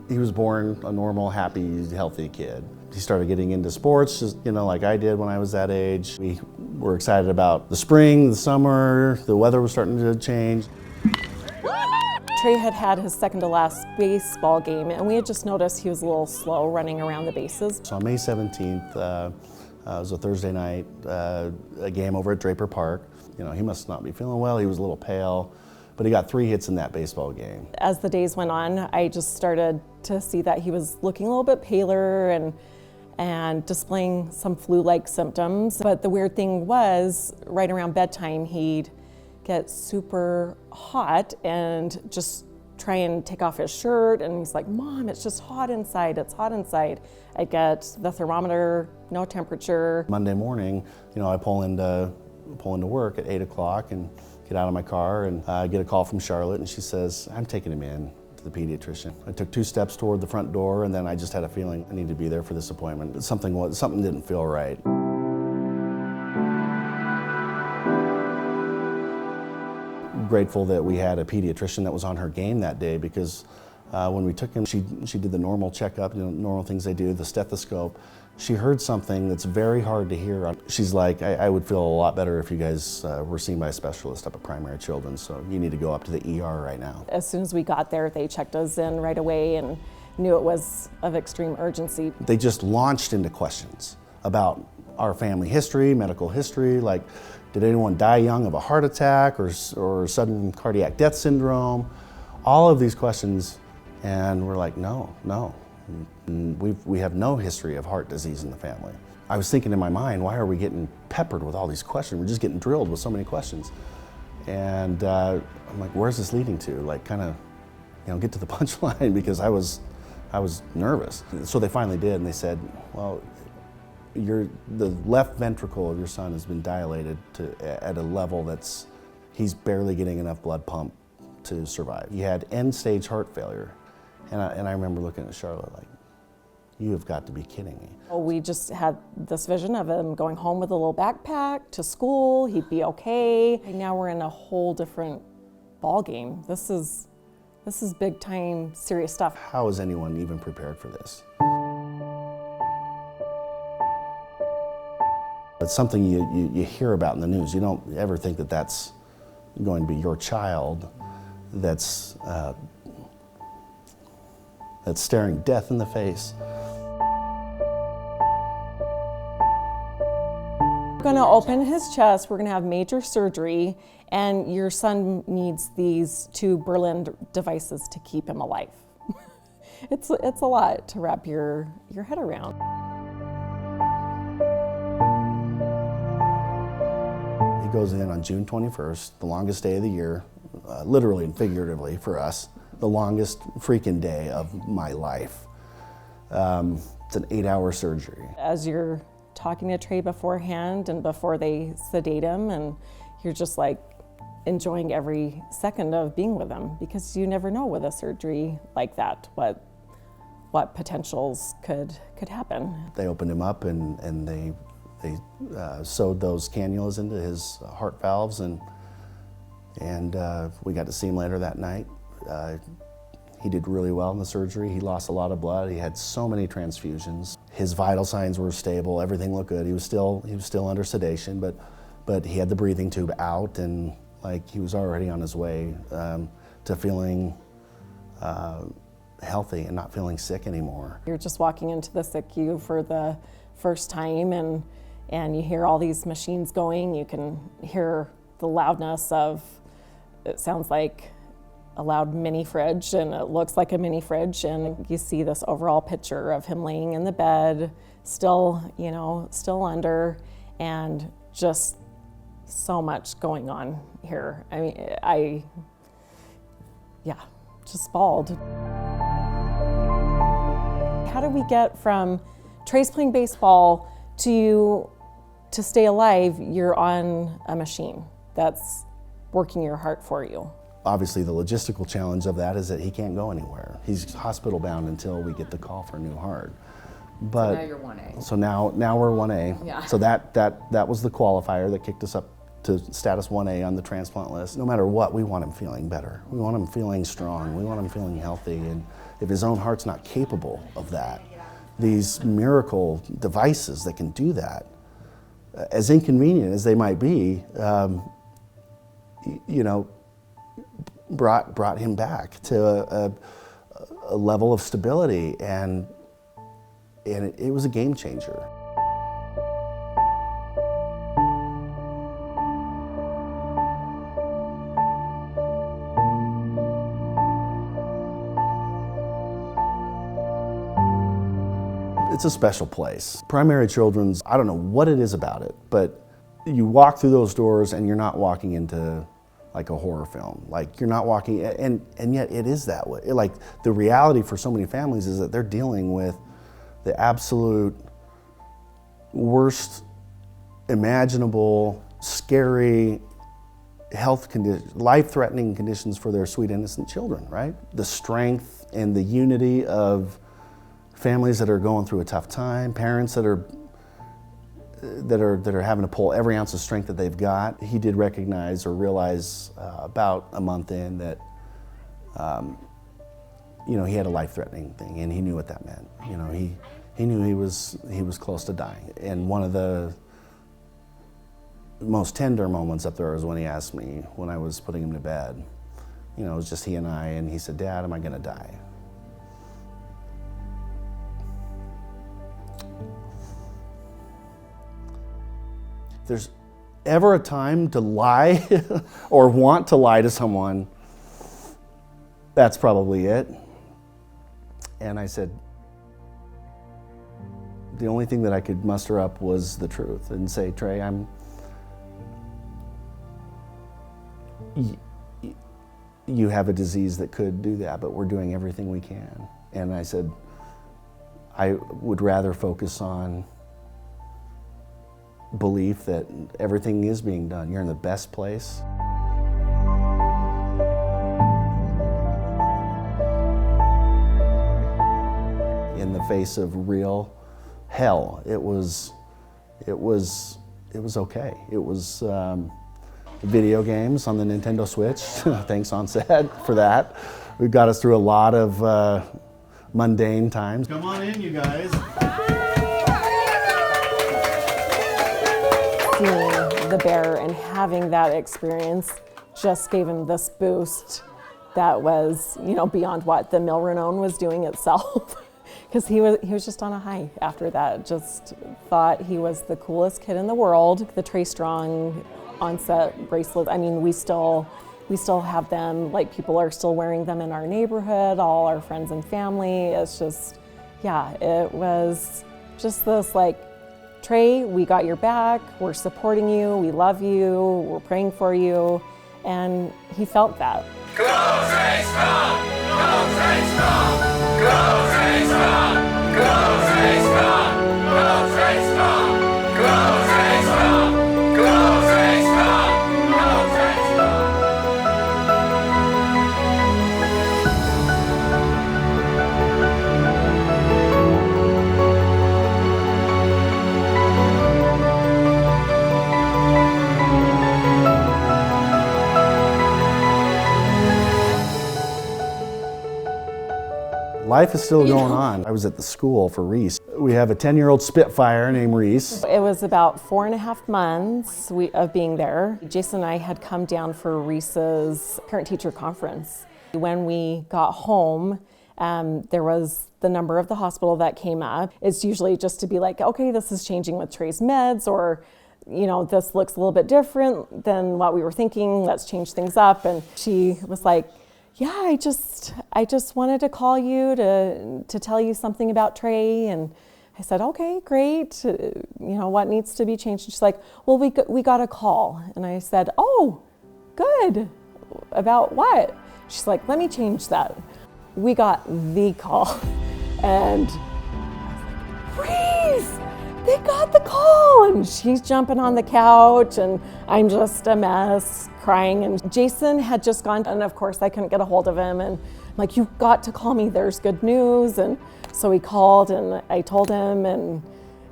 He was born a normal, happy, healthy kid. He started getting into sports, just, like I did when I was that age. We were excited about the spring, the summer, the weather was starting to change. Trey had had his second to last baseball game, and we had just noticed he was a little slow running around the bases. So on May 17th, it was a Thursday night, a game over at Draper Park. He must not be feeling well. He was a little pale, but he got 3 hits in that baseball game. As the days went on, I just started to see that he was looking a little bit paler and displaying some flu-like symptoms. But the weird thing was, right around bedtime, he'd get super hot and just try and take off his shirt, and he's like, "Mom, it's just hot inside, it's hot inside." I get the thermometer, no temperature. Monday morning, I pull into work at 8 o'clock and get out of my car and get a call from Charlotte, and she says, "I'm taking him in to the pediatrician." I took 2 steps toward the front door, and then I just had a feeling I needed to be there for this appointment. Something didn't feel right. Grateful that we had a pediatrician that was on her game that day, because when we took him, she did the normal checkup, normal things they do, the stethoscope. She heard something that's very hard to hear. She's like, I would feel a lot better if you guys were seen by a specialist up at Primary Children's, so you need to go up to the ER right now. As soon as we got there, they checked us in right away and knew it was of extreme urgency. They just launched into questions about our family history, medical history, like, did anyone die young of a heart attack or sudden cardiac death syndrome? All of these questions, and we're like, no. We have no history of heart disease in the family. I was thinking in my mind, why are we getting peppered with all these questions? We're just getting drilled with so many questions. And I'm like, where's this leading to? Like, kind of, get to the punchline, because I was nervous. So they finally did, and they said, well, the left ventricle of your son has been dilated at a level he's barely getting enough blood pumped to survive. He had end-stage heart failure. And I remember looking at Charlotte like, you have got to be kidding me. We just had this vision of him going home with a little backpack to school, he'd be okay. And now we're in a whole different ball game. This is big time, serious stuff. How is anyone even prepared for this? It's something you hear about in the news. You don't ever think that that's going to be your child that's staring death in the face. We're going to open his chest, we're going to have major surgery, and your son needs these 2 Berlin devices to keep him alive. It's a lot to wrap your head around. He goes in on June 21st, the longest day of the year, literally and figuratively for us, the longest freaking day of my life. It's an 8-hour surgery. As you're talking to Trey beforehand and before they sedate him, and you're just like enjoying every second of being with him, because you never know with a surgery like that what potentials could happen. They opened him up and they sewed those cannulas into his heart valves, and we got to see him later that night. He did really well in the surgery. He lost a lot of blood. He had so many transfusions. His vital signs were stable. Everything looked good. He was still under sedation, but he had the breathing tube out, and like he was already on his way to feeling healthy and not feeling sick anymore. You're just walking into the SICU for the first time, and you hear all these machines going. You can hear the loudness of, it sounds like a loud mini fridge, and it looks like a mini fridge, and you see this overall picture of him laying in the bed, still under, and just so much going on here. I mean, just bawled. How do we get from Trey's playing baseball to stay alive, you're on a machine that's working your heart for you? Obviously, the logistical challenge of that is that he can't go anywhere. He's hospital bound until we get the call for a new heart. But so now you're 1A. So now we're 1A. Yeah. So that was the qualifier that kicked us up to status 1A on the transplant list. No matter what, we want him feeling better. We want him feeling strong. We want him feeling healthy. And if his own heart's not capable of that, these miracle devices that can do that, as inconvenient as they might be, brought him back to a level of stability, and it was a game changer. It's a special place. Primary Children's, I don't know what it is about it, but you walk through those doors and you're not walking into like a horror film. Like you're not walking, and yet it is that way. Like the reality for so many families is that they're dealing with the absolute worst imaginable, scary health conditions, life-threatening conditions for their sweet innocent children, right? The strength and the unity of families that are going through a tough time, parents that are having to pull every ounce of strength that they've got. He did recognize or realize about a month in that he had a life-threatening thing, and he knew what that meant. He knew he was close to dying. And one of the most tender moments up there was when he asked me when I was putting him to bed. It was just he and I, and he said, "Dad, am I gonna die?" If there's ever a time to lie or want to lie to someone, that's probably it. And I said, the only thing that I could muster up was the truth and say, "Trey, you have a disease that could do that, but we're doing everything we can." And I said, I would rather focus on belief that everything is being done. You're in the best place. In the face of real hell, it was okay. It was video games on the Nintendo Switch. Thanks, Onset, for that. It got us through a lot of mundane times. Come on in, you guys. Seeing the bear and having that experience just gave him this boost that was, beyond what the Milranone was doing itself. Because he was just on a high after that. Just thought he was the coolest kid in the world. The Trey Strong Onset bracelet. I mean, we still have them. Like, people are still wearing them in our neighborhood. All our friends and family. It's just, it was just this like, Trey, we got your back, we're supporting you, we love you, we're praying for you, and he felt that. Go Trey Strong! Go Trey Strong! Go Trey Strong! Go Trey Strong! Go Trey Strong! Go Trey Strong! Go Trey Strong! Go Trey Strong! Life is still going on. I was at the school for Reese. We have a 10-year-old Spitfire named Reese. It was about 4.5 months of being there. Jason and I had come down for Reese's parent-teacher conference. When we got home, there was the number of the hospital that came up. It's usually just to be like, okay, this is changing with Trey's meds, or this looks a little bit different than what we were thinking. Let's change things up. And she was like, "Yeah, I just wanted to call you to tell you something about Trey." And I said, "Okay, great. What needs to be changed?" And she's like, "Well, we got a call." And I said, "Oh, good. About what?" She's like, "Let me change that." We got the call, and I was like, "Reese, they got the call!" And she's jumping on the couch, and I'm just a mess, crying. And Jason had just gone, and of course I couldn't get a hold of him. And I'm like, "You've got to call me, there's good news." And so he called, and I told him, and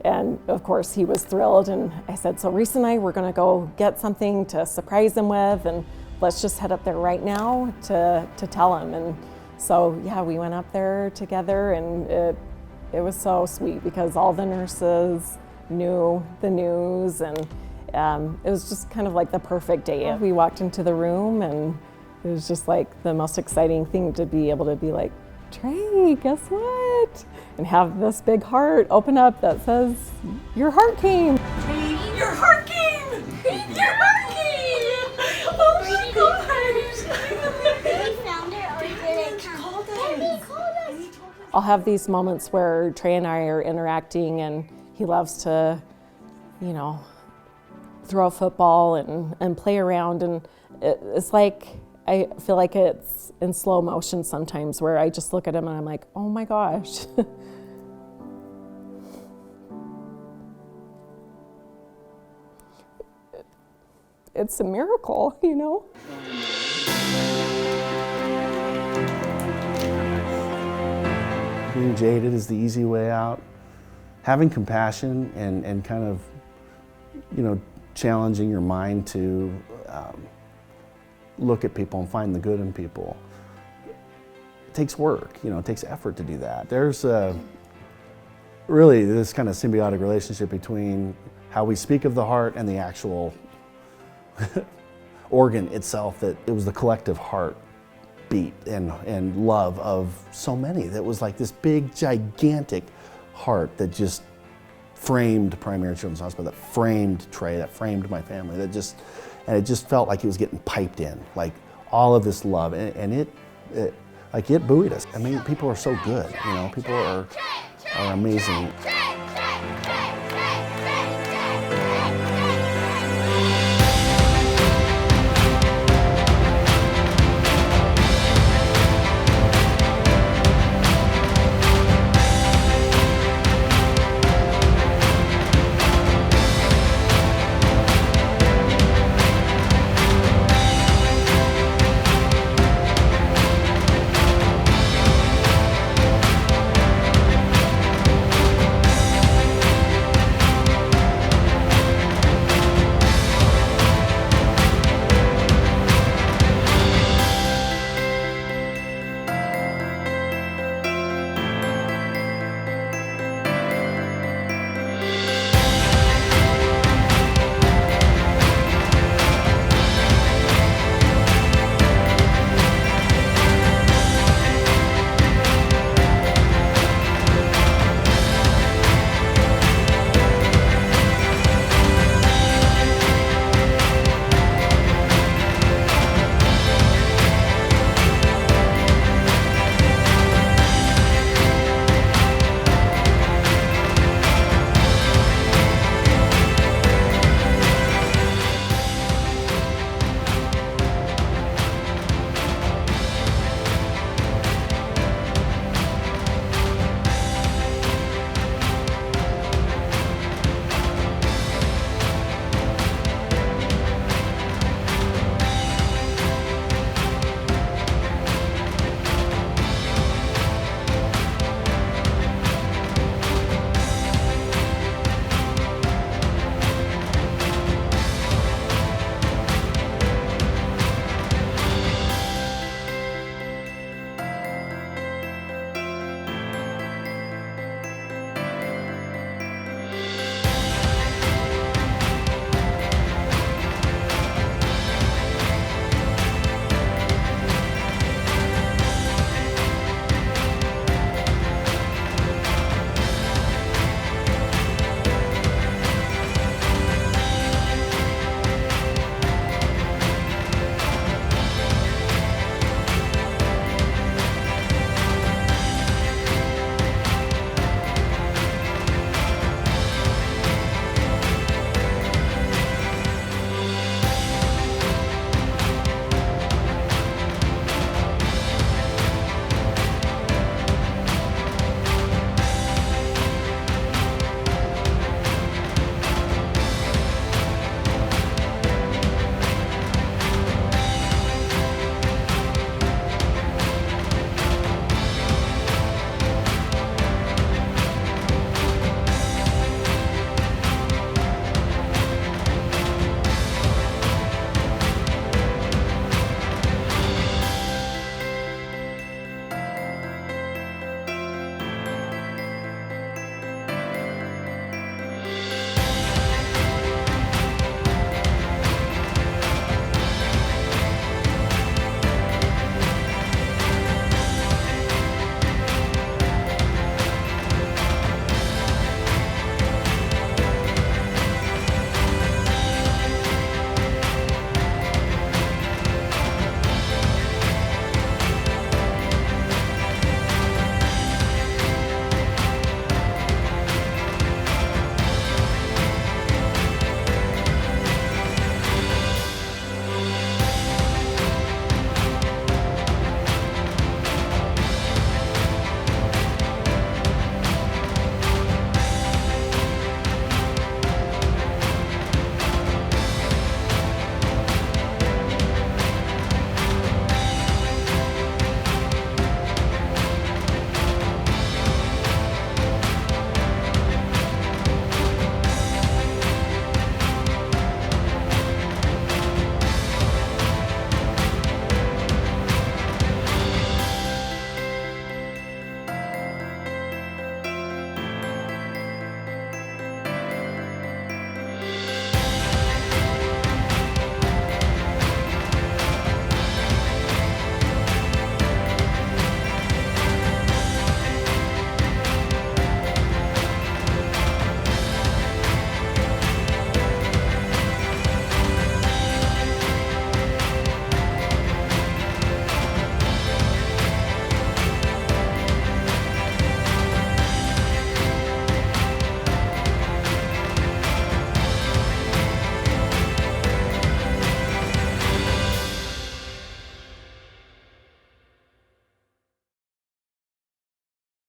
And of course he was thrilled, and I said, so Reese and I, we're gonna go get something to surprise him with, and let's just head up there right now to tell him. And so yeah, we went up there together, and it was so sweet because all the nurses knew the news, and it was just kind of like the perfect day. We walked into the room, and it was just like the most exciting thing to be able to be like, Trey, guess what? And have this big heart open up that says, your heart came. Your heart came! Your heart came! Oh my gosh! We found it, or did it called us? I'll have these moments where Trey and I are interacting, and he loves to, you know, throw a football and play around, and it's like, I feel like it's in slow motion sometimes where I just look at him and I'm like, oh my gosh. It's a miracle, you know? Being jaded is the easy way out. Having compassion and kind of, you know, challenging your mind to look at people and find the good in people. It takes work, you know, it takes effort to do that. There's really this kind of symbiotic relationship between how we speak of the heart and the actual organ itself, that it was the collective heart beat and love of so many. That was like this big, gigantic heart that just framed Primary Children's Hospital, that framed Trey, that framed my family, and it just felt like it was getting piped in, like all of this love, and it buoyed us. I mean, people are so good, you know, people are amazing.